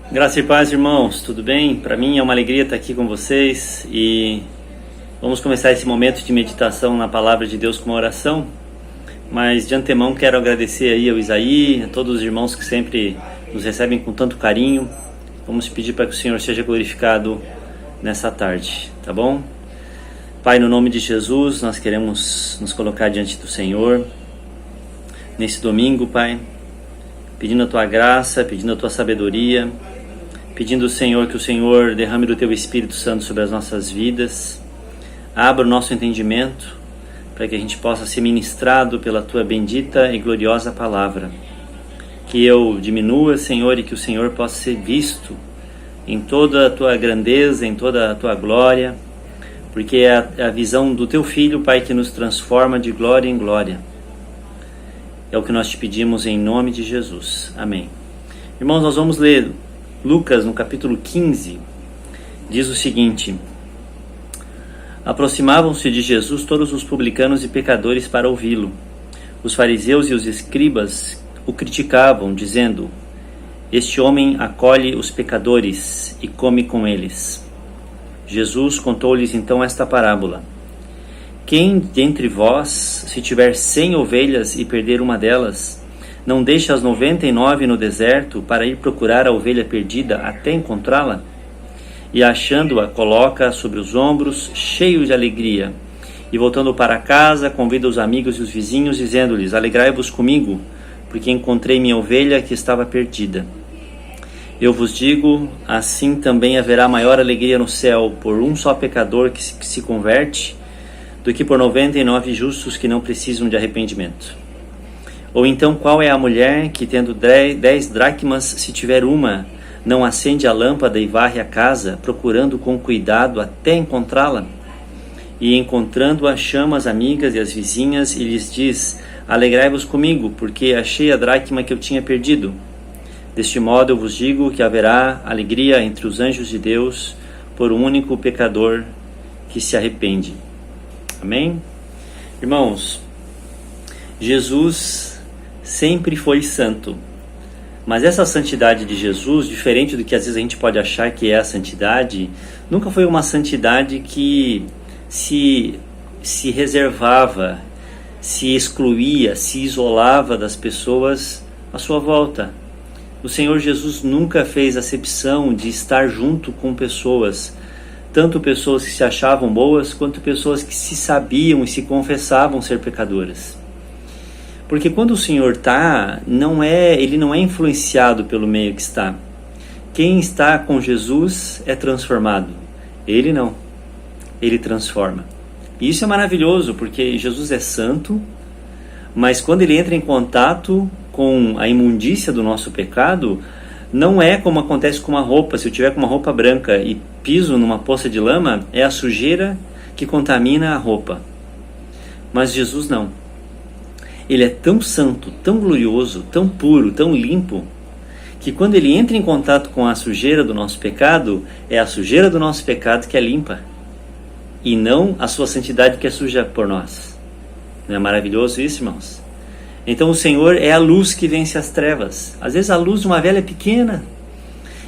Graça e paz, irmãos, tudo bem? Para mim é uma alegria estar aqui com vocês e vamos começar esse momento de meditação na Palavra de Deus com uma oração. Mas de antemão quero agradecer aí ao Isaí, a todos os irmãos que sempre nos recebem com tanto carinho. Vamos pedir para que o Senhor seja glorificado nessa tarde, tá bom? Pai, no nome de Jesus, nós queremos nos colocar diante do Senhor nesse domingo, Pai, pedindo a Tua graça, pedindo a Tua sabedoria, pedindo, Senhor, que o Senhor derrame do Teu Espírito Santo sobre as nossas vidas, abra o nosso entendimento, para que a gente possa ser ministrado pela Tua bendita e gloriosa Palavra. Que eu diminua, Senhor, e que o Senhor possa ser visto em toda a Tua grandeza, em toda a Tua glória, porque é a visão do Teu Filho, Pai, que nos transforma de glória em glória. É o que nós te pedimos em nome de Jesus. Amém. Irmãos, nós vamos ler Lucas no capítulo 15, diz o seguinte: Aproximavam-se de Jesus todos os publicanos e pecadores para ouvi-lo. Os fariseus e os escribas o criticavam, dizendo: Este homem acolhe os pecadores e come com eles. Jesus contou-lhes então esta parábola: Quem dentre vós, se tiver 100 ovelhas e perder uma delas, não deixa as 99 no deserto para ir procurar a ovelha perdida até encontrá-la? E achando-a, coloca sobre os ombros, cheio de alegria. E voltando para casa, convida os amigos e os vizinhos, dizendo-lhes: Alegrai-vos comigo, porque encontrei minha ovelha que estava perdida. Eu vos digo, assim também haverá maior alegria no céu por um só pecador que se converte, do que por 99 justos que não precisam de arrependimento. Ou então, qual é a mulher que, tendo 10 dracmas, se tiver uma, não acende a lâmpada e varre a casa, procurando com cuidado até encontrá-la? E encontrando-a, chama as amigas e as vizinhas e lhes diz: Alegrai-vos comigo, porque achei a dracma que eu tinha perdido. Deste modo eu vos digo que haverá alegria entre os anjos de Deus por um único pecador que se arrepende. Amém? Irmãos, Jesus sempre foi santo, mas essa santidade de Jesus, diferente do que às vezes a gente pode achar que é a santidade, nunca foi uma santidade que se reservava, se excluía, se isolava das pessoas à sua volta. O Senhor Jesus nunca fez acepção de estar junto com pessoas, tanto pessoas que se achavam boas, quanto pessoas que se sabiam e se confessavam ser pecadoras. Porque quando o Senhor está, ele não é influenciado pelo meio que está. Quem está com Jesus é transformado. Ele não. Ele transforma. E isso é maravilhoso, porque Jesus é santo, mas quando ele entra em contato com a imundícia do nosso pecado, não é como acontece com uma roupa. Se eu tiver com uma roupa branca e piso numa poça de lama, é a sujeira que contamina a roupa. Mas Jesus não. Ele é tão santo, tão glorioso, tão puro, tão limpo, que quando ele entra em contato com a sujeira do nosso pecado, é a sujeira do nosso pecado que é limpa, e não a sua santidade que é suja por nós. Não é maravilhoso isso, irmãos? Então o Senhor é a luz que vence as trevas. Às vezes a luz de uma vela é pequena,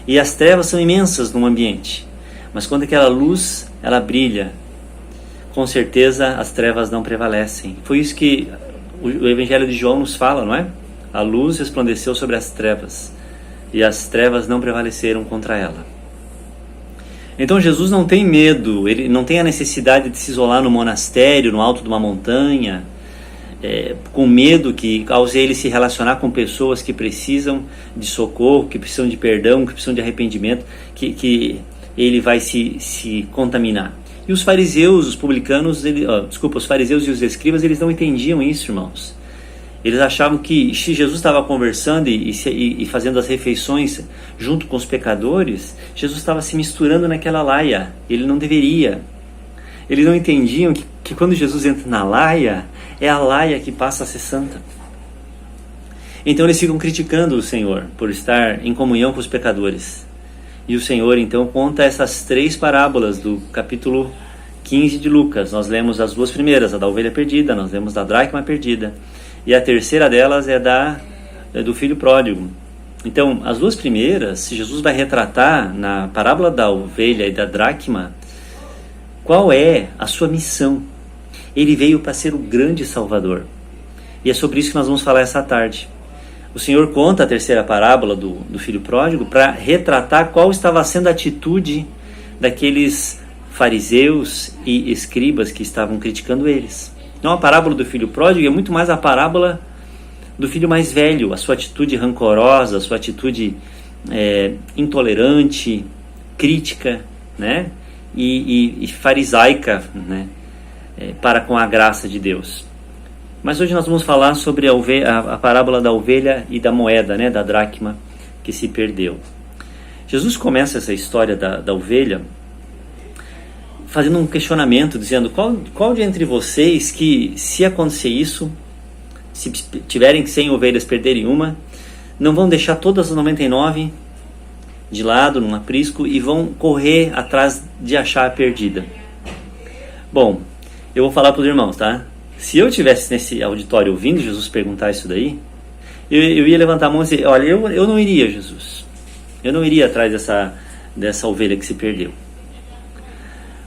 e as trevas são imensas no ambiente. Mas quando aquela luz, ela brilha, com certeza as trevas não prevalecem. Foi isso que o Evangelho de João nos fala, não é? A luz resplandeceu sobre as trevas, e as trevas não prevaleceram contra ela. Então Jesus não tem medo, ele não tem a necessidade de se isolar no monastério, no alto de uma montanha, com medo que cause ele se relacionar com pessoas que precisam de socorro, que precisam de perdão, que precisam de arrependimento, que ele vai se contaminar. E os fariseus, os publicanos, os fariseus e os escribas, eles não entendiam isso, irmãos. Eles achavam que se Jesus estava conversando e fazendo as refeições junto com os pecadores, Jesus estava se misturando naquela laia. Ele não deveria. Eles não entendiam que quando Jesus entra na laia, é a laia que passa a ser santa. Então eles ficam criticando o Senhor por estar em comunhão com os pecadores. E o Senhor então conta essas 3 parábolas do capítulo 15 de Lucas. Nós lemos as 2 primeiras, a da ovelha perdida, nós lemos da dracma perdida. E a terceira delas é do filho pródigo. Então, as duas primeiras, Jesus vai retratar na parábola da ovelha e da dracma qual é a sua missão. Ele veio para ser o grande Salvador. E é sobre isso que nós vamos falar essa tarde. O Senhor conta a terceira parábola do filho pródigo para retratar qual estava sendo a atitude daqueles fariseus e escribas que estavam criticando eles. Então, a parábola do filho pródigo é muito mais a parábola do filho mais velho, a sua atitude rancorosa, a sua atitude intolerante, crítica, né? E farisaica, né? Para com a graça de Deus. Mas hoje nós vamos falar sobre a parábola da ovelha e da moeda, né? Da dracma que se perdeu. Jesus começa essa história da ovelha fazendo um questionamento, dizendo: qual de entre vocês que, se acontecer isso, se tiverem 100 ovelhas perderem uma, não vão deixar todas as 99 de lado, num aprisco, e vão correr atrás de achar a perdida? Bom, eu vou falar para os irmãos, tá? Se eu estivesse nesse auditório ouvindo Jesus perguntar isso daí, eu ia levantar a mão e dizer: olha, eu não iria, Jesus. Eu não iria atrás dessa ovelha que se perdeu.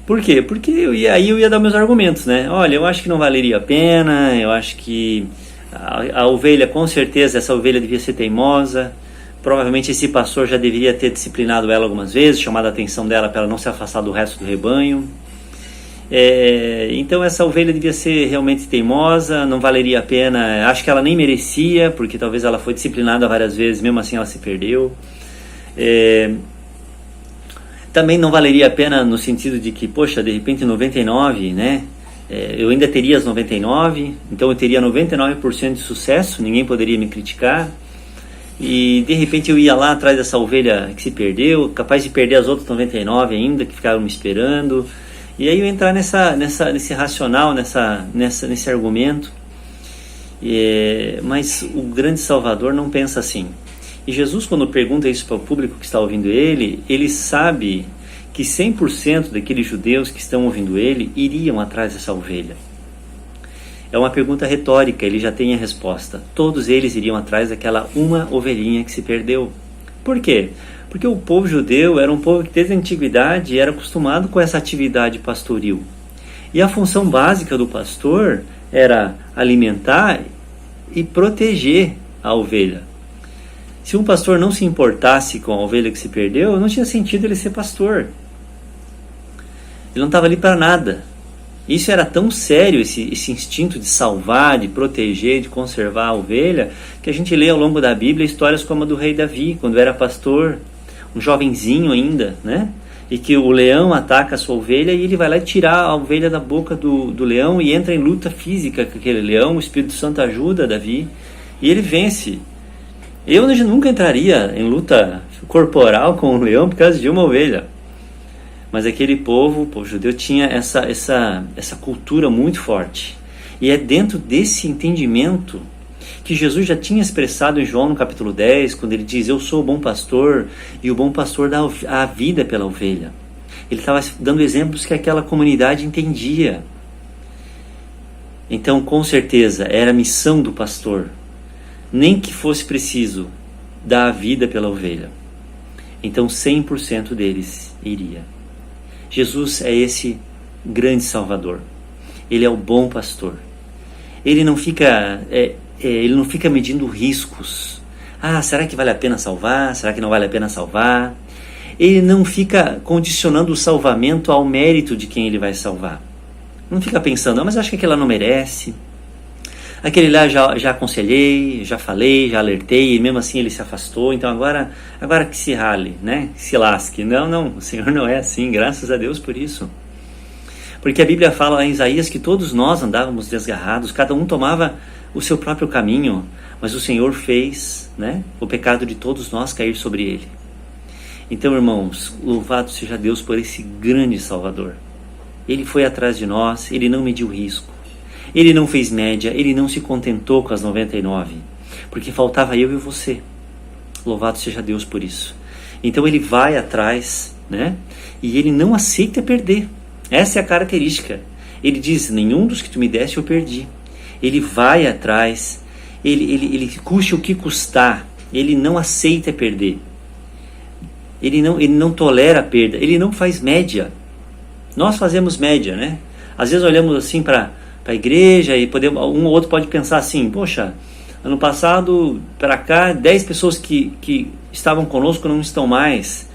Por quê? Porque aí eu ia dar meus argumentos, né? Olha, eu acho que não valeria a pena, eu acho que a ovelha, com certeza, essa ovelha devia ser teimosa. Provavelmente esse pastor já deveria ter disciplinado ela algumas vezes, chamado a atenção dela para ela não se afastar do resto do rebanho. Então essa ovelha devia ser realmente teimosa, não valeria a pena. Acho que ela nem merecia, porque talvez ela foi disciplinada várias vezes, mesmo assim ela se perdeu. Também não valeria a pena no sentido de que, poxa, de repente 99, né? Eu ainda teria as 99, então eu teria 99% de sucesso, ninguém poderia me criticar. E de repente eu ia lá atrás dessa ovelha que se perdeu, capaz de perder as outras 99 ainda, que ficaram me esperando. E aí eu entrar nesse racional, nesse argumento. Mas o grande Salvador não pensa assim. E Jesus, quando pergunta isso para o público que está ouvindo ele sabe que 100% daqueles judeus que estão ouvindo ele iriam atrás dessa ovelha. É uma pergunta retórica, ele já tem a resposta. Todos eles iriam atrás daquela uma ovelhinha que se perdeu. Por quê? Porque o povo judeu era um povo que desde a antiguidade era acostumado com essa atividade pastoril. E a função básica do pastor era alimentar e proteger a ovelha. Se um pastor não se importasse com a ovelha que se perdeu, não tinha sentido ele ser pastor. Ele não estava ali para nada. Isso era tão sério, esse instinto de salvar, de proteger, de conservar a ovelha, que a gente lê ao longo da Bíblia histórias como a do rei Davi, quando era pastor, um jovenzinho ainda, né? E que o leão ataca a sua ovelha e ele vai lá tirar a ovelha da boca do leão e entra em luta física com aquele leão. O Espírito Santo ajuda Davi e ele vence. Eu nunca entraria em luta corporal com um leão por causa de uma ovelha. Mas aquele povo judeu tinha essa cultura muito forte. E é dentro desse entendimento que Jesus já tinha expressado em João no capítulo 10, quando ele diz: eu sou o bom pastor, e o bom pastor dá a vida pela ovelha. Ele estava dando exemplos que aquela comunidade entendia. Então, com certeza, era a missão do pastor, nem que fosse preciso dar a vida pela ovelha. Então 100% deles iria. Jesus é esse grande Salvador. Ele é o bom pastor. Ele não fica medindo riscos. Será que vale a pena salvar? Será que não vale a pena salvar? Ele não fica condicionando o salvamento ao mérito de quem ele vai salvar. Não fica pensando: mas acho que aquele lá não merece. Aquele lá já aconselhei, já falei, já alertei, e mesmo assim ele se afastou, então agora que se rale, né? Que se lasque. Não, o Senhor não é assim, graças a Deus por isso. Porque a Bíblia fala lá em Isaías que todos nós andávamos desgarrados, cada um tomava o seu próprio caminho, mas o Senhor fez, né, o pecado de todos nós cair sobre ele. Então, irmãos, louvado seja Deus por esse grande Salvador. Ele foi atrás de nós, ele não mediu risco. Ele não fez média, ele não se contentou com as 99, porque faltava eu e você. Louvado seja Deus por isso. Então ele vai atrás, né? E ele não aceita perder. Essa é a característica. Ele diz: nenhum dos que tu me deste eu perdi. Ele vai atrás, ele custe o que custar, Ele não aceita perder. Ele não tolera a perda. Ele não faz média. Nós fazemos média, né? Às vezes olhamos assim para a igreja e um ou outro pode pensar assim, poxa, ano passado para cá 10 pessoas que estavam conosco não estão mais.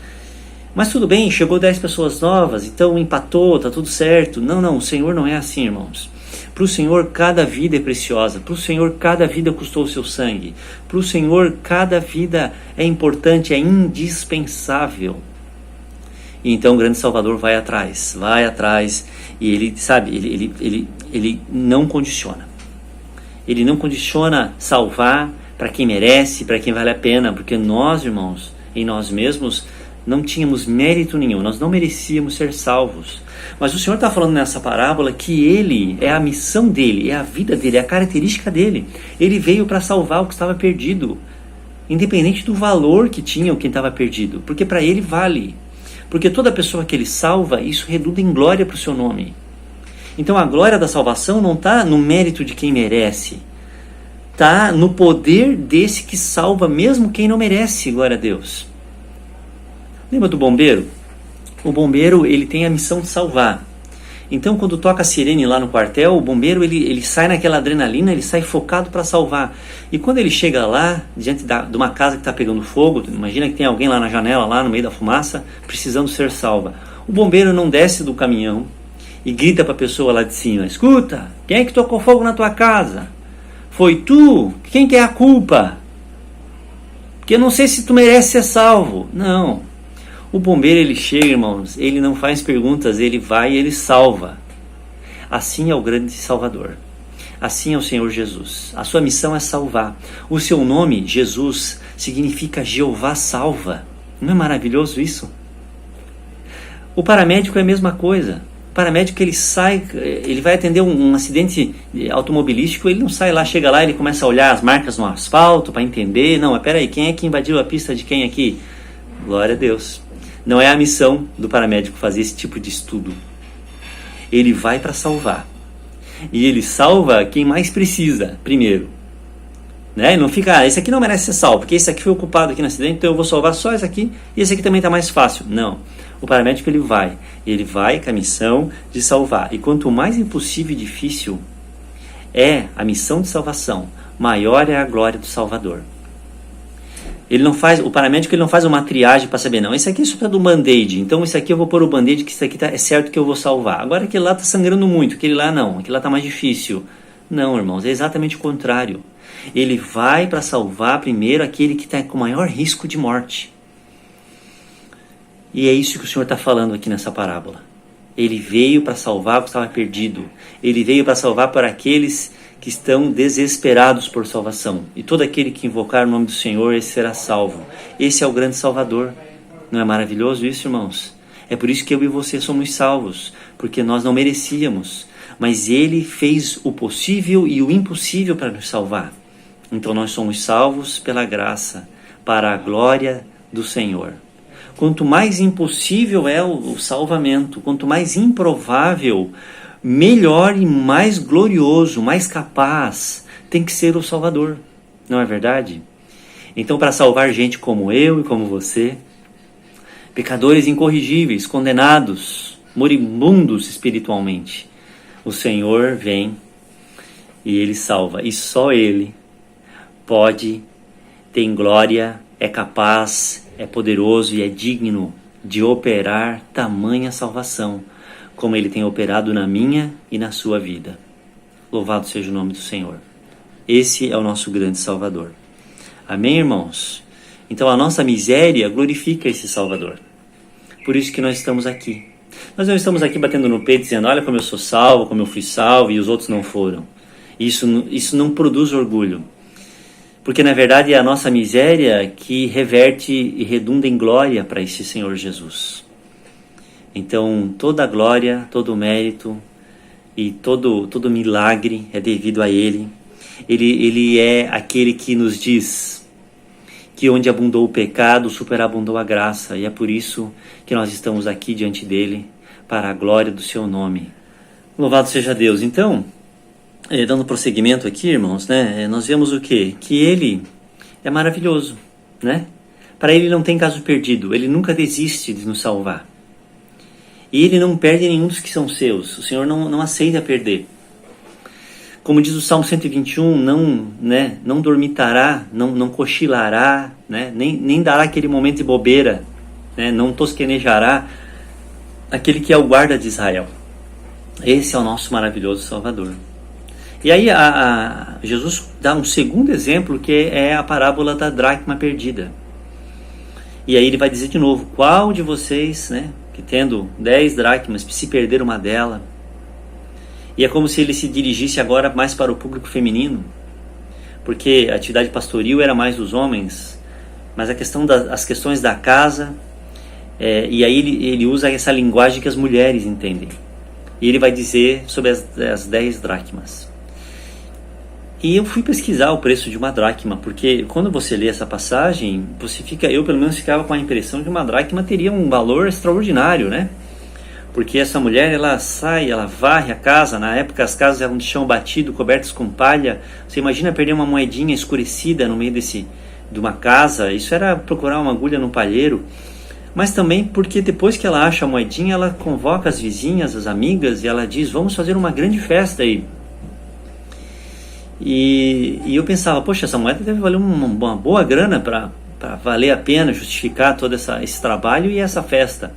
Mas tudo bem, chegou 10 pessoas novas, então empatou, tá tudo certo. Não, o Senhor não é assim, irmãos. Para o Senhor cada vida é preciosa, para o Senhor cada vida custou o seu sangue, para o Senhor cada vida é importante, é indispensável. E então o grande Salvador vai atrás, e ele, sabe, ele não condiciona. Ele não condiciona salvar para quem merece, para quem vale a pena, porque nós, irmãos, em nós mesmos, não tínhamos mérito nenhum, nós não merecíamos ser salvos. Mas o Senhor está falando nessa parábola que Ele, é a missão dEle, é a vida dEle, é a característica dEle. Ele veio para salvar o que estava perdido, independente do valor que tinha o que estava perdido, porque para Ele vale. Porque toda pessoa que Ele salva, isso redunda em glória para o seu nome. Então a glória da salvação não está no mérito de quem merece, está no poder desse que salva mesmo quem não merece, glória a Deus. Lembra do bombeiro? O bombeiro, ele tem a missão de salvar. Então, quando toca a sirene lá no quartel, o bombeiro, ele sai naquela adrenalina, ele sai focado para salvar. E quando ele chega lá, diante de uma casa que está pegando fogo, imagina que tem alguém lá na janela, lá no meio da fumaça, precisando ser salva. O bombeiro não desce do caminhão e grita para a pessoa lá de cima, escuta, quem é que tocou fogo na tua casa? Foi tu? Quem que é a culpa? Porque eu não sei se tu merece ser salvo. Não. O bombeiro, ele chega, irmãos, ele não faz perguntas, ele vai e ele salva. Assim é o grande Salvador. Assim é o Senhor Jesus. A sua missão é salvar. O seu nome, Jesus, significa Jeová salva. Não é maravilhoso isso? O paramédico é a mesma coisa. O paramédico, ele vai atender um acidente automobilístico, ele não sai lá, chega lá, ele começa a olhar as marcas no asfalto para entender. Não, mas peraí, quem é que invadiu a pista de quem aqui? Glória a Deus. Não é a missão do paramédico fazer esse tipo de estudo. Ele vai para salvar. E ele salva quem mais precisa, primeiro. Né? Ele não fica, esse aqui não merece ser salvo, porque esse aqui foi ocupado aqui no acidente, então eu vou salvar só esse aqui, e esse aqui também está mais fácil. Não. O paramédico, ele vai com a missão de salvar. E quanto mais impossível e difícil é a missão de salvação, maior é a glória do Salvador. O paramédico, ele não faz uma triagem para saber, não, esse aqui só precisa do band-aid, então esse aqui eu vou pôr o band-aid, que esse aqui é certo que eu vou salvar. Agora aquele lá está sangrando muito, aquele lá não, aquele lá está mais difícil. Não, irmãos, é exatamente o contrário. Ele vai para salvar primeiro aquele que está com maior risco de morte. E é isso que o Senhor está falando aqui nessa parábola. Ele veio para salvar o que estava perdido. Ele veio para salvar para aqueles que estão desesperados por salvação. E todo aquele que invocar o nome do Senhor, esse será salvo. Esse é o grande Salvador. Não é maravilhoso isso, irmãos? É por isso que eu e você somos salvos, porque nós não merecíamos, mas Ele fez o possível e o impossível para nos salvar. Então nós somos salvos pela graça, para a glória do Senhor. Quanto mais impossível é o salvamento, quanto mais improvável, melhor e mais glorioso, mais capaz tem que ser o Salvador. Não é verdade? Então, para salvar gente como eu e como você, pecadores incorrigíveis, condenados, moribundos espiritualmente, o Senhor vem e Ele salva. E só Ele pode, tem glória, é capaz, é poderoso e é digno de operar tamanha salvação, como Ele tem operado na minha e na sua vida. Louvado seja o nome do Senhor. Esse é o nosso grande Salvador. Amém, irmãos? Então a nossa miséria glorifica esse Salvador. Por isso que nós estamos aqui. Nós não estamos aqui batendo no peito dizendo, olha como eu sou salvo, como eu fui salvo e os outros não foram. Isso não produz orgulho. Porque na verdade é a nossa miséria que reverte e redunda em glória para esse Senhor Jesus. Então, toda a glória, todo o mérito e todo milagre é devido a Ele. Ele é aquele que nos diz que onde abundou o pecado, superabundou a graça. E é por isso que nós estamos aqui diante dEle, para a glória do Seu nome. Louvado seja Deus. Então, dando prosseguimento aqui, irmãos, né, nós vemos o quê? Que Ele é maravilhoso. né? Para ele não tem caso perdido, ele nunca desiste de nos salvar. E ele não perde nenhum dos que são seus, o Senhor não aceita perder. Como diz o Salmo 121, não dormitará, não cochilará, né? nem dará aquele momento de bobeira, né? Não tosquenejará aquele que é o guarda de Israel. Esse é o nosso maravilhoso Salvador. E aí Jesus dá um segundo exemplo, que é a parábola da dracma perdida. E aí ele vai dizer de novo, qual de vocês, né, que tendo 10 dracmas, se perder uma dela? E é como se ele se dirigisse agora mais para o público feminino, porque a atividade pastoril era mais dos homens, mas as questões da casa, e aí ele usa essa linguagem que as mulheres entendem. E ele vai dizer sobre as 10 dracmas. E eu fui pesquisar o preço de uma dracma, porque quando você lê essa passagem, eu pelo menos ficava com a impressão que uma dracma teria um valor extraordinário, né? Porque essa mulher, ela varre a casa. Na época as casas eram de chão batido, cobertas com palha. Você imagina perder uma moedinha escurecida no meio de uma casa? Isso era procurar uma agulha no palheiro. Mas também porque depois que ela acha a moedinha, ela convoca as vizinhas, as amigas, e ela diz, vamos fazer uma grande festa aí. E eu pensava, poxa, essa moeda deve valer uma boa grana para valer a pena, justificar todo esse trabalho e essa festa.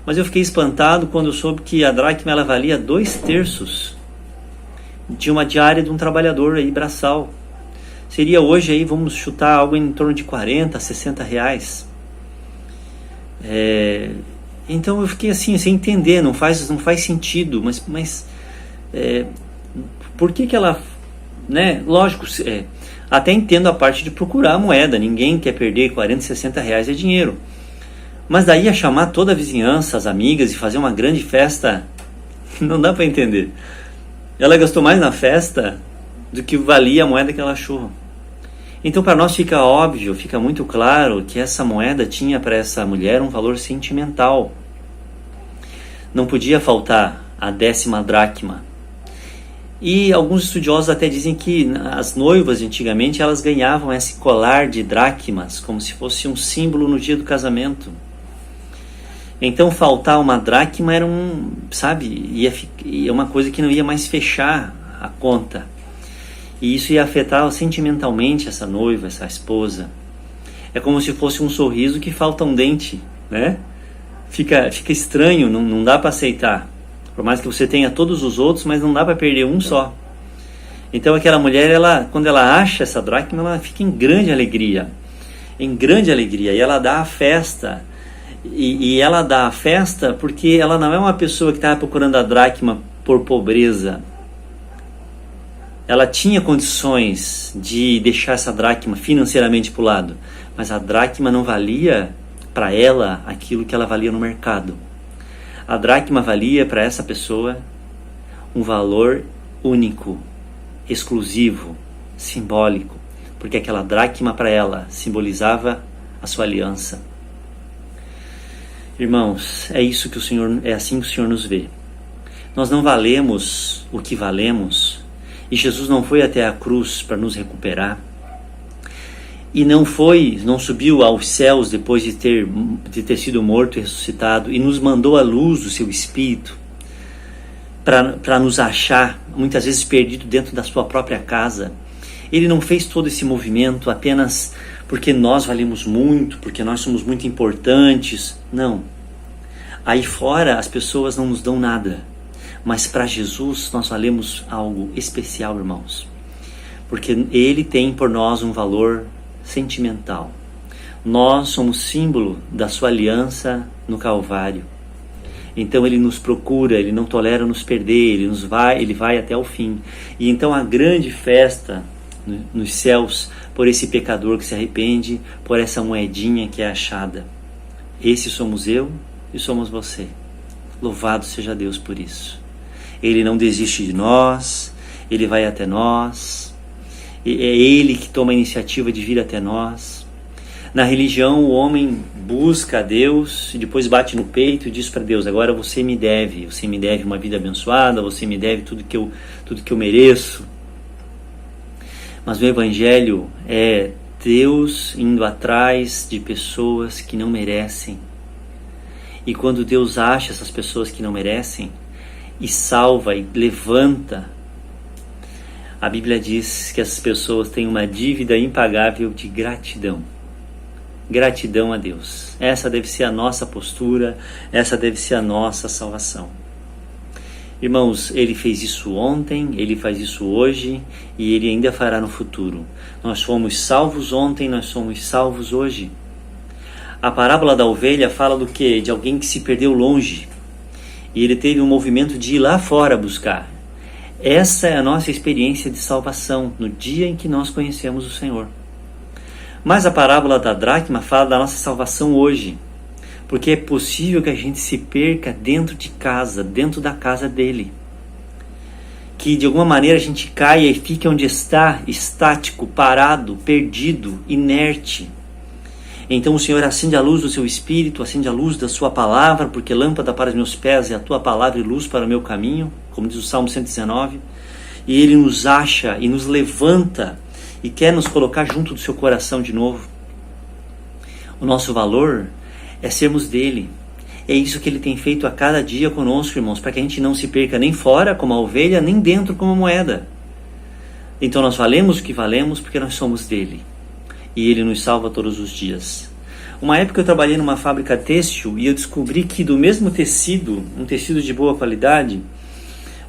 Mas eu fiquei espantado quando eu soube que a dracma ela valia 2/3 de uma diária de um trabalhador aí, braçal. Seria hoje aí, vamos chutar algo em torno de 40, 60 reais. Então eu fiquei assim, sem entender, não faz sentido, mas por que ela... Né? Lógico, até entendo a parte de procurar a moeda, ninguém quer perder 40, 60 reais, é dinheiro, mas daí a chamar toda a vizinhança, as amigas e fazer uma grande festa, não dá para entender. Ela gastou mais na festa do que valia a moeda que ela achou. Então para nós fica óbvio, fica muito claro que essa moeda tinha para essa mulher um valor sentimental. Não podia faltar a 10ª dracma. E alguns estudiosos até dizem que as noivas antigamente elas ganhavam esse colar de dracmas como se fosse um símbolo no dia do casamento. Então faltar uma dracma era ia uma coisa que não ia mais fechar a conta. E isso ia afetar sentimentalmente essa noiva, essa esposa. É como se fosse um sorriso que falta um dente, né? Fica estranho, não dá para aceitar. Por mais que você tenha todos os outros, mas não dá para perder um só. Então aquela mulher, quando ela acha essa dracma, ela fica em grande alegria. E ela dá a festa. E ela dá a festa porque ela não é uma pessoa que estava procurando a dracma por pobreza. Ela tinha condições de deixar essa dracma financeiramente para o lado, mas a dracma não valia para ela aquilo que ela valia no mercado. A dracma valia para essa pessoa um valor único, exclusivo, simbólico, porque aquela dracma para ela simbolizava a sua aliança. Irmãos, é assim que o Senhor nos vê. Nós não valemos o que valemos, e Jesus não foi até a cruz para nos recuperar. E não subiu aos céus depois de ter sido morto e ressuscitado, e nos mandou à luz do seu Espírito para nos achar, muitas vezes perdido dentro da sua própria casa. Ele não fez todo esse movimento apenas porque nós valemos muito, porque nós somos muito importantes. Não. Aí fora as pessoas não nos dão nada, mas para Jesus nós valemos algo especial, irmãos, porque Ele tem por nós um valor sentimental. Nós somos símbolo da sua aliança no Calvário. Então Ele nos procura, Ele não tolera nos perder, Ele vai até o fim. E então a grande festa nos céus por esse pecador que se arrepende, por essa moedinha que é achada. Esse somos eu e somos você. Louvado seja Deus por isso. Ele não desiste de nós, Ele vai até nós. É Ele que toma a iniciativa de vir até nós. Na religião, o homem busca a Deus e depois bate no peito e diz para Deus: agora você me deve uma vida abençoada, você me deve tudo que eu mereço. Mas o Evangelho é Deus indo atrás de pessoas que não merecem. E quando Deus acha essas pessoas que não merecem e salva e levanta, a Bíblia diz que essas pessoas têm uma dívida impagável de gratidão. Gratidão a Deus. Essa deve ser a nossa postura, essa deve ser a nossa salvação. Irmãos, Ele fez isso ontem, Ele faz isso hoje e Ele ainda fará no futuro. Nós fomos salvos ontem, nós somos salvos hoje. A parábola da ovelha fala do quê? De alguém que se perdeu longe e ele teve um movimento de ir lá fora buscar. Essa é a nossa experiência de salvação no dia em que nós conhecemos o Senhor. Mas a parábola da dracma fala da nossa salvação hoje, porque é possível que a gente se perca dentro de casa, dentro da casa dele. Que de alguma maneira a gente caia e fique onde está, estático, parado, perdido, inerte. Então o Senhor acende a luz do seu Espírito, acende a luz da sua palavra, porque lâmpada para os meus pés é a tua palavra e luz para o meu caminho, como diz o Salmo 119. E Ele nos acha e nos levanta e quer nos colocar junto do seu coração de novo. O nosso valor é sermos dele. É isso que Ele tem feito a cada dia conosco, irmãos, para que a gente não se perca nem fora como a ovelha, nem dentro como a moeda. Então nós valemos o que valemos porque nós somos dele. E Ele nos salva todos os dias. Uma época eu trabalhei numa fábrica têxtil e eu descobri que do mesmo tecido, um tecido de boa qualidade,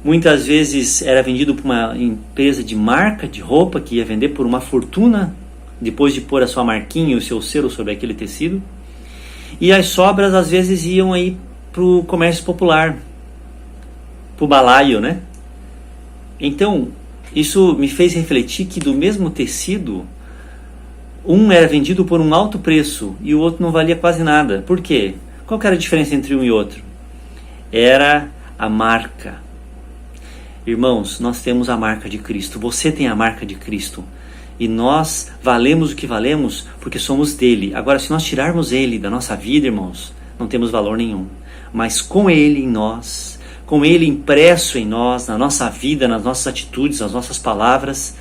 muitas vezes era vendido por uma empresa de marca de roupa que ia vender por uma fortuna, depois de pôr a sua marquinha e o seu selo sobre aquele tecido. E as sobras às vezes iam aí para o comércio popular, para o balaio, né? Então, isso me fez refletir que do mesmo tecido, um era vendido por um alto preço e o outro não valia quase nada. Por quê? Qual que era a diferença entre um e outro? Era a marca. Irmãos, nós temos a marca de Cristo. Você tem a marca de Cristo. E nós valemos o que valemos porque somos dele. Agora, se nós tirarmos ele da nossa vida, irmãos, não temos valor nenhum. Mas com ele em nós, com ele impresso em nós, na nossa vida, nas nossas atitudes, nas nossas palavras,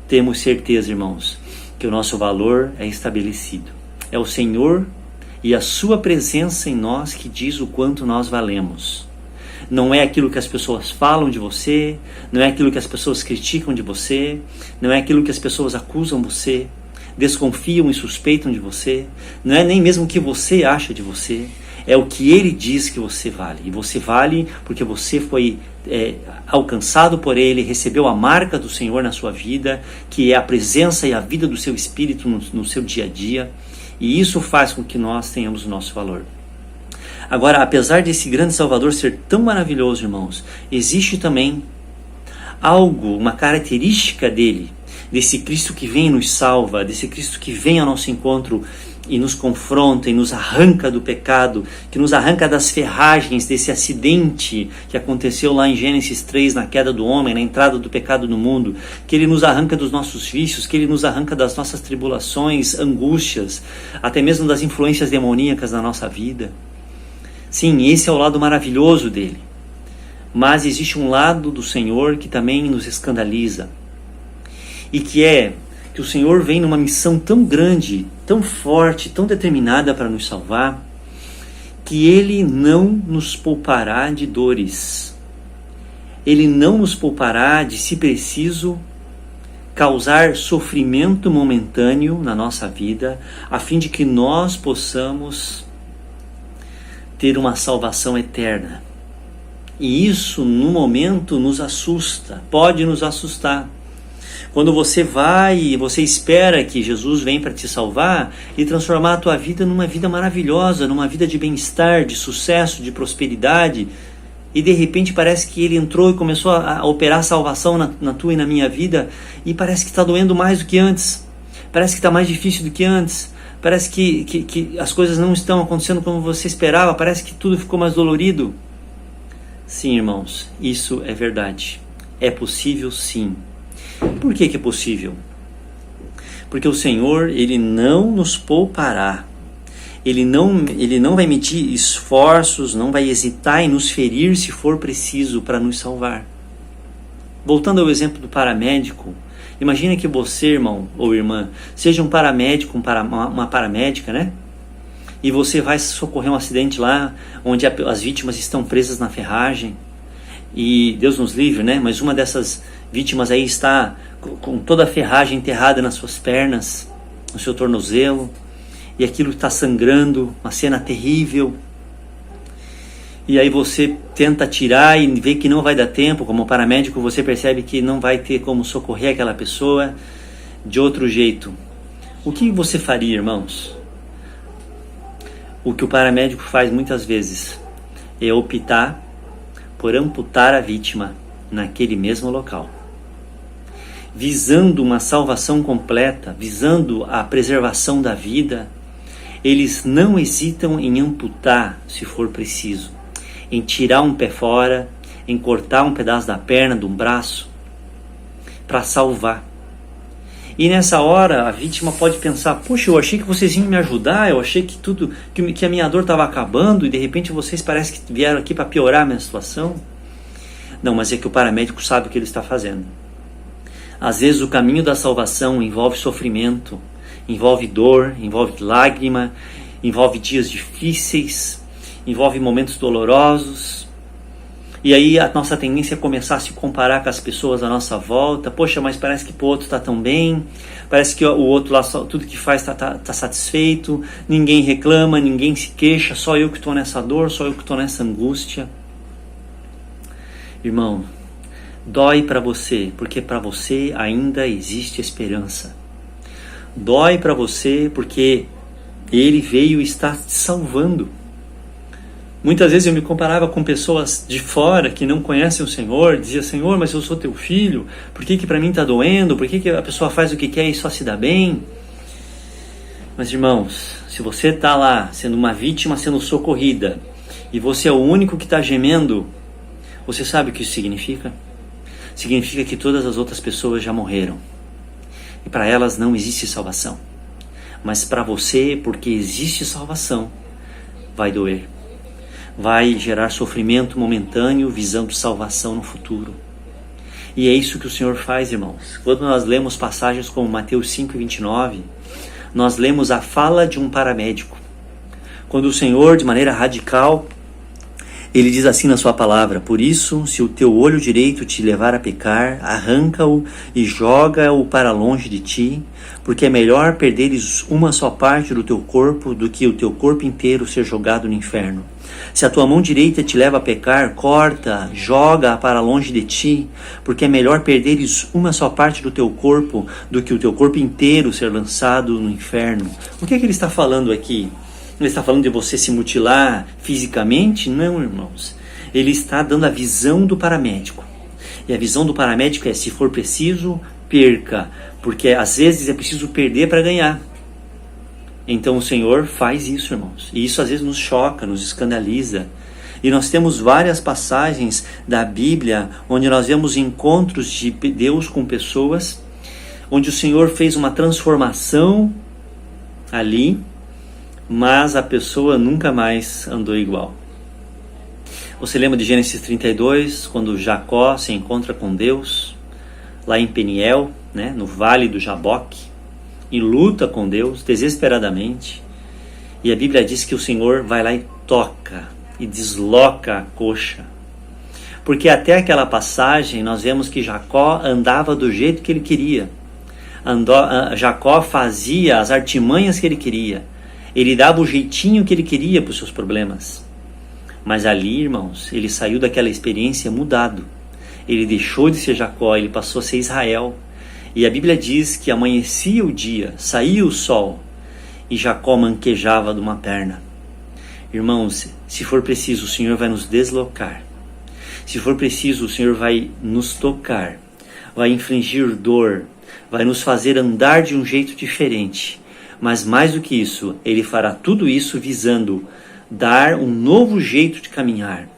temos certeza, irmãos, que o nosso valor é estabelecido. É o Senhor e a sua presença em nós que diz o quanto nós valemos. Não é aquilo que as pessoas falam de você, não é aquilo que as pessoas criticam de você, não é aquilo que as pessoas acusam você, desconfiam e suspeitam de você, não é nem mesmo o que você acha de você, é o que Ele diz que você vale. E você vale porque você foi alcançado por Ele, recebeu a marca do Senhor na sua vida, que é a presença e a vida do seu Espírito no seu dia a dia, e isso faz com que nós tenhamos o nosso valor. Agora, apesar desse grande Salvador ser tão maravilhoso, irmãos, existe também algo, uma característica dele, desse Cristo que vem e nos salva, desse Cristo que vem ao nosso encontro e nos confronta e nos arranca do pecado, que nos arranca das ferragens desse acidente que aconteceu lá em Gênesis 3, na queda do homem, na entrada do pecado no mundo, que Ele nos arranca dos nossos vícios, que Ele nos arranca das nossas tribulações, angústias, até mesmo das influências demoníacas na nossa vida. Sim, esse é o lado maravilhoso dele. Mas existe um lado do Senhor que também nos escandaliza. E que é que o Senhor vem numa missão tão grande, tão forte, tão determinada para nos salvar, que Ele não nos poupará de dores. Ele não nos poupará de, se preciso, causar sofrimento momentâneo na nossa vida, a fim de que nós possamos ter uma salvação eterna. E isso, no momento, nos assusta, pode nos assustar. Quando você vai e você espera que Jesus venha para te salvar e transformar a tua vida numa vida maravilhosa, numa vida de bem-estar, de sucesso, de prosperidade, e de repente parece que Ele entrou e começou a operar salvação na tua e na minha vida, e parece que está doendo mais do que antes, parece que está mais difícil do que antes, parece que as coisas não estão acontecendo como você esperava, parece que tudo ficou mais dolorido. Sim, irmãos, isso é verdade. É possível, sim. Por que é possível? Porque o Senhor, Ele não nos poupará. Ele não vai medir esforços, não vai hesitar em nos ferir se for preciso para nos salvar. Voltando ao exemplo do paramédico, Imagina que você, irmão ou irmã, seja um paramédico, uma paramédica, né? E você vai socorrer um acidente lá, onde as vítimas estão presas na ferragem. E Deus nos livre, né? Mas uma dessas vítimas aí está com toda a ferragem enterrada nas suas pernas, no seu tornozelo. E aquilo está sangrando, uma cena terrível. E aí você tenta tirar e vê que não vai dar tempo. Como paramédico, você percebe que não vai ter como socorrer aquela pessoa de outro jeito. O que você faria, irmãos? O que o paramédico faz muitas vezes é optar por amputar a vítima naquele mesmo local, visando uma salvação completa, visando a preservação da vida. Eles não hesitam em amputar, se for preciso, em tirar um pé fora, em cortar um pedaço da perna, de um braço, para salvar. E nessa hora a vítima pode pensar: poxa, eu achei que vocês iam me ajudar, eu achei que a minha dor estava acabando e de repente vocês parecem que vieram aqui para piorar a minha situação. Não, mas é que o paramédico sabe o que ele está fazendo. Às vezes o caminho da salvação envolve sofrimento, envolve dor, envolve lágrima, envolve dias difíceis, envolve momentos dolorosos. E aí a nossa tendência é começar a se comparar com as pessoas à nossa volta. Poxa, mas parece que o outro está tão bem, parece que o outro lá, tudo que faz está satisfeito, ninguém reclama, ninguém se queixa, só eu que estou nessa dor, só eu que estou nessa angústia. Irmão, dói para você, porque para você ainda existe esperança. Dói para você porque Ele veio e está te salvando. Muitas vezes eu me comparava com pessoas de fora que não conhecem o Senhor, dizia: Senhor, mas eu sou teu filho, por que para mim está doendo? Por que a pessoa faz o que quer e só se dá bem? Mas irmãos, se você está lá sendo uma vítima, sendo socorrida, e você é o único que está gemendo, você sabe o que isso significa? Significa que todas as outras pessoas já morreram, e para elas não existe salvação. Mas para você, porque existe salvação, vai doer. Vai gerar sofrimento momentâneo, visando salvação no futuro. E é isso que o Senhor faz, irmãos. Quando nós lemos passagens como Mateus 5:29, nós lemos a fala de um paramédico. Quando o Senhor, de maneira radical, Ele diz assim na sua palavra: por isso, se o teu olho direito te levar a pecar, arranca-o e joga-o para longe de ti, porque é melhor perderes uma só parte do teu corpo do que o teu corpo inteiro ser jogado no inferno. Se a tua mão direita te leva a pecar, corta, joga para longe de ti, porque é melhor perderes uma só parte do teu corpo do que o teu corpo inteiro ser lançado no inferno. O que é que ele está falando aqui? Ele está falando de você se mutilar fisicamente? Não, irmãos. Ele está dando a visão do paramédico. E a visão do paramédico é: se for preciso, perca, porque às vezes é preciso perder para ganhar. Então o Senhor faz isso, irmãos. E isso às vezes nos choca, nos escandaliza. E nós temos várias passagens da Bíblia onde nós vemos encontros de Deus com pessoas, onde o Senhor fez uma transformação ali, mas a pessoa nunca mais andou igual. Você lembra de Gênesis 32, quando Jacó se encontra com Deus, lá em Peniel, né, no vale do Jaboque, e luta com Deus desesperadamente, e a Bíblia diz que o Senhor vai lá e toca e desloca a coxa, porque até aquela passagem nós vemos que Jacó andava do jeito que ele queria, Jacó fazia as artimanhas que ele queria, ele dava o jeitinho que ele queria para os seus problemas. Mas ali, irmãos, ele saiu daquela experiência mudado. Ele deixou de ser Jacó, ele passou a ser Israel. E a Bíblia diz que amanhecia o dia, saía o sol, e Jacó manquejava de uma perna. Irmãos, se for preciso, o Senhor vai nos deslocar. Se for preciso, o Senhor vai nos tocar, vai infligir dor, vai nos fazer andar de um jeito diferente. Mas mais do que isso, Ele fará tudo isso visando dar um novo jeito de caminhar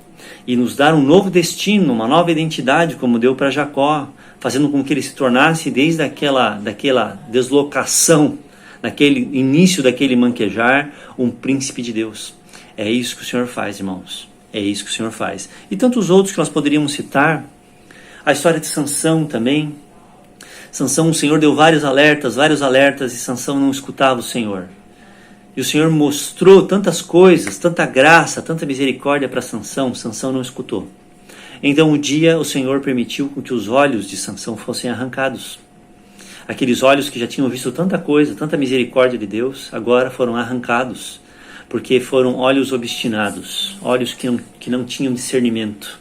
e nos dar um novo destino, uma nova identidade, como deu para Jacó, fazendo com que ele se tornasse, desde daquela deslocação, naquele início daquele manquejar, um príncipe de Deus. É isso que o Senhor faz, irmãos. É isso que o Senhor faz. E tantos outros que nós poderíamos citar. A história de Sansão também. Sansão, o Senhor deu vários alertas, e Sansão não escutava o Senhor. E o Senhor mostrou tantas coisas, tanta graça, tanta misericórdia para Sansão, Sansão não escutou. Então um dia o Senhor permitiu que os olhos de Sansão fossem arrancados. Aqueles olhos que já tinham visto tanta coisa, tanta misericórdia de Deus, agora foram arrancados, porque foram olhos obstinados, olhos que não tinham discernimento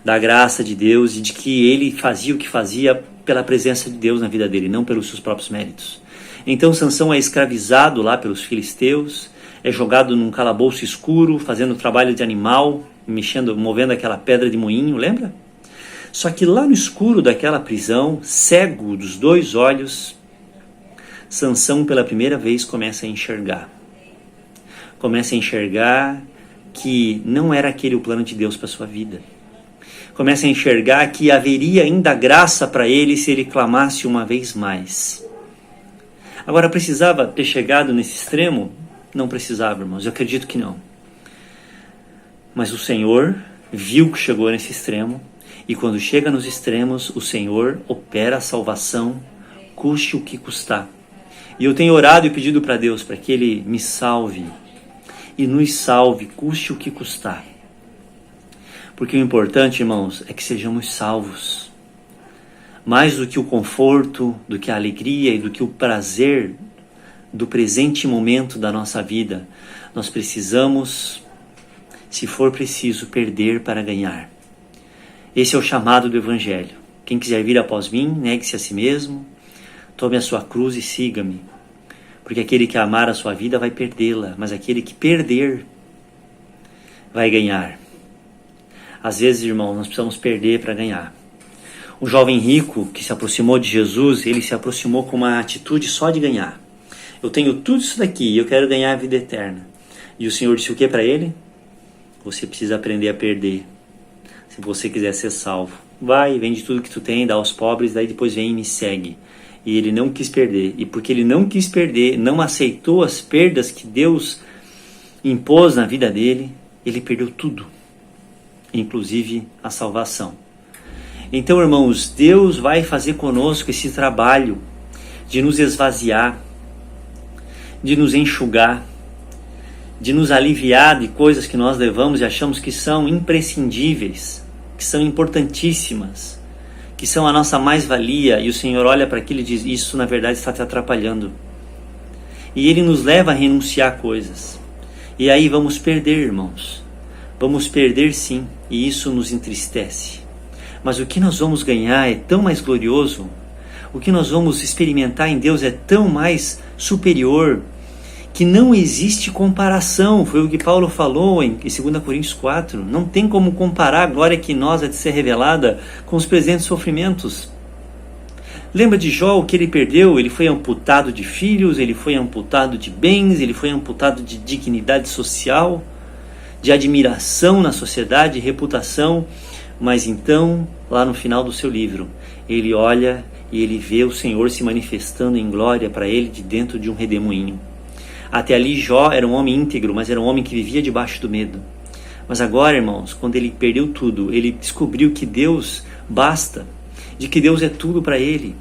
da graça de Deus e de que ele fazia o que fazia pela presença de Deus na vida dele, não pelos seus próprios méritos. Então Sansão é escravizado lá pelos filisteus, é jogado num calabouço escuro, fazendo trabalho de animal, movendo aquela pedra de moinho, lembra? Só que lá no escuro daquela prisão, cego dos 2 olhos, Sansão pela primeira vez começa a enxergar. Começa a enxergar que não era aquele o plano de Deus para sua vida. Começa a enxergar que haveria ainda graça para ele se ele clamasse uma vez mais. Agora, precisava ter chegado nesse extremo? Não precisava, irmãos, eu acredito que não. Mas o Senhor viu que chegou nesse extremo, e quando chega nos extremos, o Senhor opera a salvação, custe o que custar. E eu tenho orado e pedido para Deus para que Ele me salve, e nos salve, custe o que custar. Porque o importante, irmãos, é que sejamos salvos. Mais do que o conforto, do que a alegria e do que o prazer do presente momento da nossa vida, nós precisamos, se for preciso, perder para ganhar. Esse é o chamado do Evangelho. Quem quiser vir após mim, negue-se a si mesmo, tome a sua cruz e siga-me. Porque aquele que amar a sua vida vai perdê-la, mas aquele que perder vai ganhar. Às vezes, irmão, nós precisamos perder para ganhar. O jovem rico que se aproximou de Jesus, ele se aproximou com uma atitude só de ganhar. Eu tenho tudo isso daqui e eu quero ganhar a vida eterna. E o Senhor disse o que para ele? Você precisa aprender a perder, se você quiser ser salvo. Vai, vende tudo que tu tem, dá aos pobres, daí depois vem e me segue. E ele não quis perder. E porque ele não quis perder, não aceitou as perdas que Deus impôs na vida dele, ele perdeu tudo, inclusive a salvação. Então, irmãos, Deus vai fazer conosco esse trabalho de nos esvaziar, de nos enxugar, de nos aliviar de coisas que nós levamos e achamos que são imprescindíveis, que são importantíssimas, que são a nossa mais-valia, e o Senhor olha para aquilo e diz, isso na verdade está te atrapalhando. E Ele nos leva a renunciar a coisas. E aí vamos perder, irmãos. Vamos perder sim, e isso nos entristece. Mas o que nós vamos ganhar é tão mais glorioso, o que nós vamos experimentar em Deus é tão mais superior, que não existe comparação. Foi o que Paulo falou em 2 Coríntios 4. Não tem como comparar a glória que nós há de ser revelada com os presentes sofrimentos. Lembra de Jó, o que ele perdeu? Ele foi amputado de filhos, ele foi amputado de bens, ele foi amputado de dignidade social, de admiração na sociedade, reputação. Mas então, lá no final do seu livro, ele olha e ele vê o Senhor se manifestando em glória para ele de dentro de um redemoinho. Até ali Jó era um homem íntegro, mas era um homem que vivia debaixo do medo. Mas agora, irmãos, quando ele perdeu tudo, ele descobriu que Deus basta, de que Deus é tudo para ele,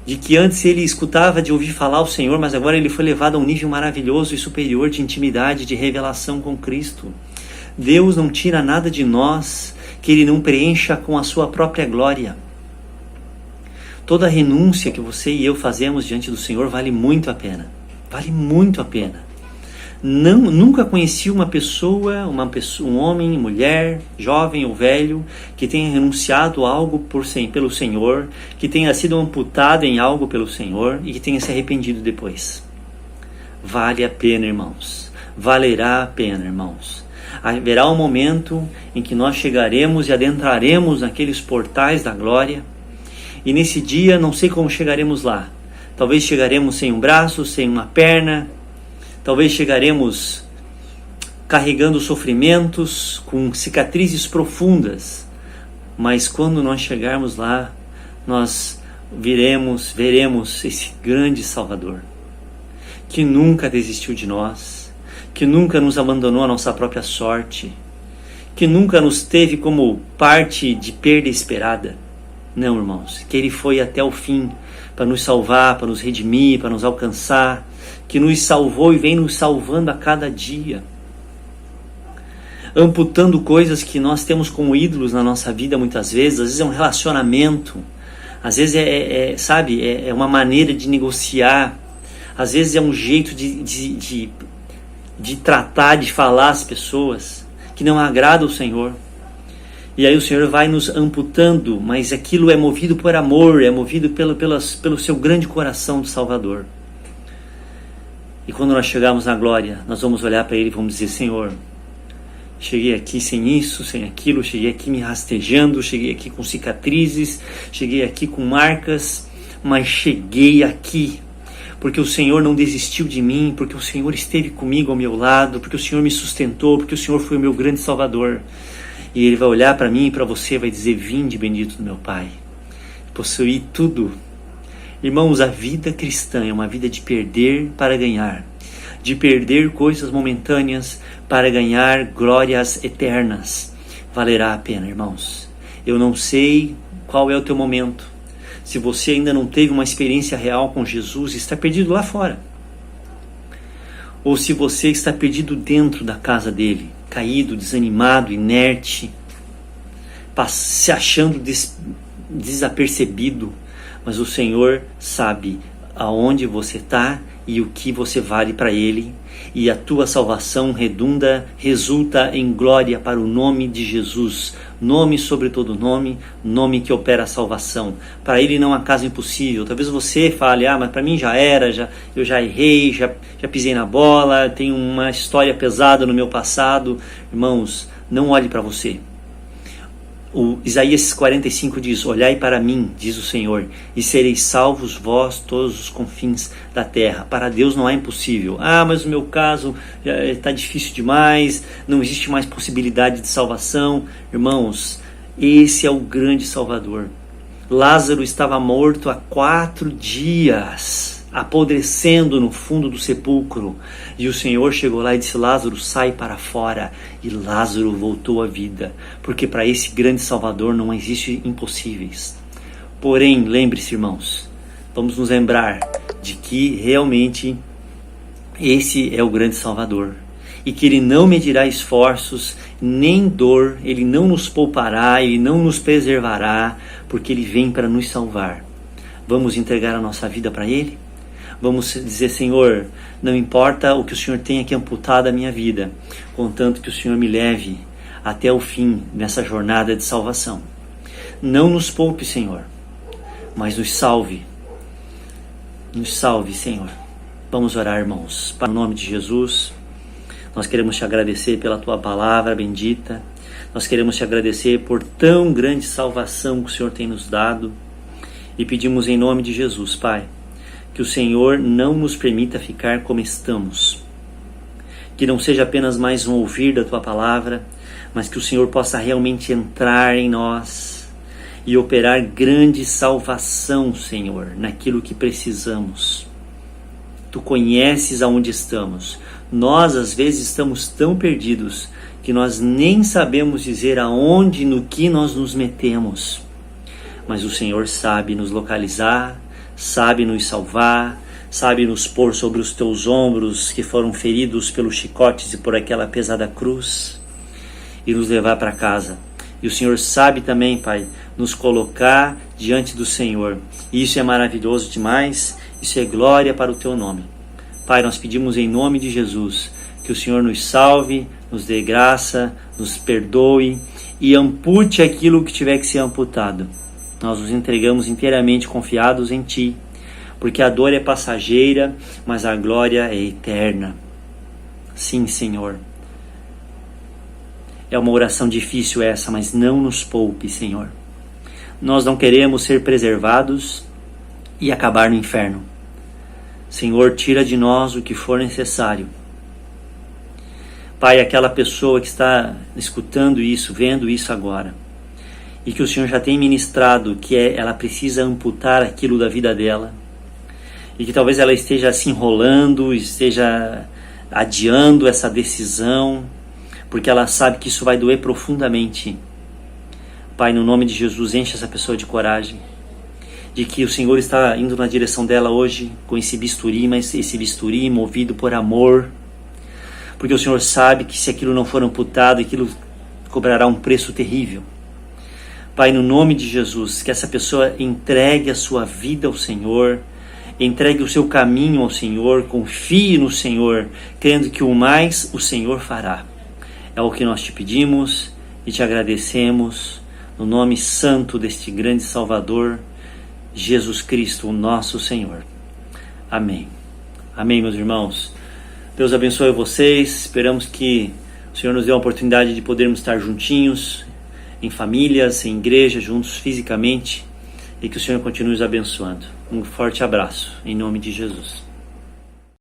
de que antes ele escutava de ouvir falar o Senhor, mas agora ele foi levado a um nível maravilhoso e superior de intimidade, de revelação com Cristo. Deus não tira nada de nós que Ele não preencha com a sua própria glória. Toda renúncia que você e eu fazemos diante do Senhor vale muito a pena. Vale muito a pena. Nunca conheci uma pessoa, um homem, mulher, jovem ou velho, que tenha renunciado a algo pelo Senhor, que tenha sido amputado em algo pelo Senhor e que tenha se arrependido depois. Vale a pena, irmãos. Valerá a pena, irmãos. Haverá um momento em que nós chegaremos e adentraremos naqueles portais da glória, e nesse dia não sei como chegaremos lá. Talvez chegaremos sem um braço, sem uma perna, talvez chegaremos carregando sofrimentos, com cicatrizes profundas, mas quando nós chegarmos lá, nós veremos esse grande Salvador, que nunca desistiu de nós, que nunca nos abandonou à nossa própria sorte, que nunca nos teve como parte de perda esperada, Não, irmãos, que Ele foi até o fim para nos salvar, para nos redimir, para nos alcançar, que nos salvou e vem nos salvando a cada dia, amputando coisas que nós temos como ídolos na nossa vida muitas vezes. Às vezes é um relacionamento, às vezes é uma maneira de negociar, às vezes é um jeito de tratar, de falar às pessoas que não agrada o Senhor. E aí o Senhor vai nos amputando, mas aquilo é movido por amor, é movido pelo seu grande coração do Salvador. E quando nós chegarmos na glória, nós vamos olhar para Ele e vamos dizer: Senhor, cheguei aqui sem isso, sem aquilo, cheguei aqui me rastejando, cheguei aqui com cicatrizes, cheguei aqui com marcas, mas cheguei aqui porque o Senhor não desistiu de mim, porque o Senhor esteve comigo ao meu lado, porque o Senhor me sustentou, porque o Senhor foi o meu grande Salvador. E Ele vai olhar para mim e para você e vai dizer: vinde, bendito do meu Pai, possuí tudo. Irmãos, a vida cristã é uma vida de perder para ganhar, de perder coisas momentâneas para ganhar glórias eternas. Valerá a pena, irmãos. Eu não sei qual é o teu momento. Se você ainda não teve uma experiência real com Jesus, está perdido lá fora. Ou se você está perdido dentro da casa dele, caído, desanimado, inerte, se achando desapercebido, mas o Senhor sabe aonde você está e o que você vale para Ele, e a tua salvação resulta em glória para o nome de Jesus, nome sobre todo nome, nome que opera a salvação. Para Ele não há caso impossível. Talvez você fale: mas para mim já era, eu já errei, já pisei na bola, tenho uma história pesada no meu passado. Irmãos, não olhe para você. O Isaías 45 diz: olhai para mim, diz o Senhor, e sereis salvos vós todos os confins da terra. Para Deus não há impossível. Mas o meu caso está difícil demais, não existe mais possibilidade de salvação. Irmãos, esse é o grande Salvador. Lázaro estava morto há 4 dias, apodrecendo no fundo do sepulcro, e o Senhor chegou lá e disse: Lázaro, sai para fora. E Lázaro voltou à vida, porque para esse grande Salvador não existe impossíveis. Porém, lembre-se, irmãos, vamos nos lembrar de que realmente esse é o grande Salvador, e que Ele não medirá esforços nem dor, Ele não nos poupará, Ele não nos preservará, porque Ele vem para nos salvar. Vamos entregar a nossa vida para Ele? Vamos dizer: Senhor, não importa o que o Senhor tenha que amputar da minha vida, contanto que o Senhor me leve até o fim nessa jornada de salvação. Não nos poupe, Senhor, mas nos salve. Nos salve, Senhor. Vamos orar, irmãos. Para o nome de Jesus, nós queremos te agradecer pela tua palavra bendita. Nós queremos te agradecer por tão grande salvação que o Senhor tem nos dado. E pedimos em nome de Jesus, Pai, que o Senhor não nos permita ficar como estamos. Que não seja apenas mais um ouvir da tua palavra, mas que o Senhor possa realmente entrar em nós e operar grande salvação, Senhor, naquilo que precisamos. Tu conheces aonde estamos. Nós, às vezes, estamos tão perdidos que nós nem sabemos dizer aonde e no que nós nos metemos. Mas o Senhor sabe nos localizar, sabe nos salvar, sabe nos pôr sobre os teus ombros que foram feridos pelos chicotes e por aquela pesada cruz, e nos levar para casa. E o Senhor sabe também, Pai, nos colocar diante do Senhor. E isso é maravilhoso demais, isso é glória para o teu nome. Pai, nós pedimos em nome de Jesus que o Senhor nos salve, nos dê graça, nos perdoe e ampute aquilo que tiver que ser amputado. Nós nos entregamos inteiramente confiados em Ti, porque a dor é passageira, mas a glória é eterna. Sim, Senhor. É uma oração difícil essa, mas não nos poupe, Senhor. Nós não queremos ser preservados e acabar no inferno. Senhor, tira de nós o que for necessário. Pai, aquela pessoa que está escutando isso, vendo isso agora, e que o Senhor já tem ministrado que ela precisa amputar aquilo da vida dela, e que talvez ela esteja se enrolando, esteja adiando essa decisão, porque ela sabe que isso vai doer profundamente. Pai, no nome de Jesus, enche essa pessoa de coragem, de que o Senhor está indo na direção dela hoje com esse bisturi, mas esse bisturi movido por amor, porque o Senhor sabe que se aquilo não for amputado, aquilo cobrará um preço terrível. Pai, no nome de Jesus, que essa pessoa entregue a sua vida ao Senhor, entregue o seu caminho ao Senhor, confie no Senhor, crendo que o mais o Senhor fará. É o que nós te pedimos e te agradecemos, no nome santo deste grande Salvador, Jesus Cristo, o nosso Senhor. Amém. Amém, meus irmãos. Deus abençoe vocês. Esperamos que o Senhor nos dê a oportunidade de podermos estar juntinhos, em famílias, em igreja, juntos fisicamente, e que o Senhor continue nos abençoando. Um forte abraço, em nome de Jesus.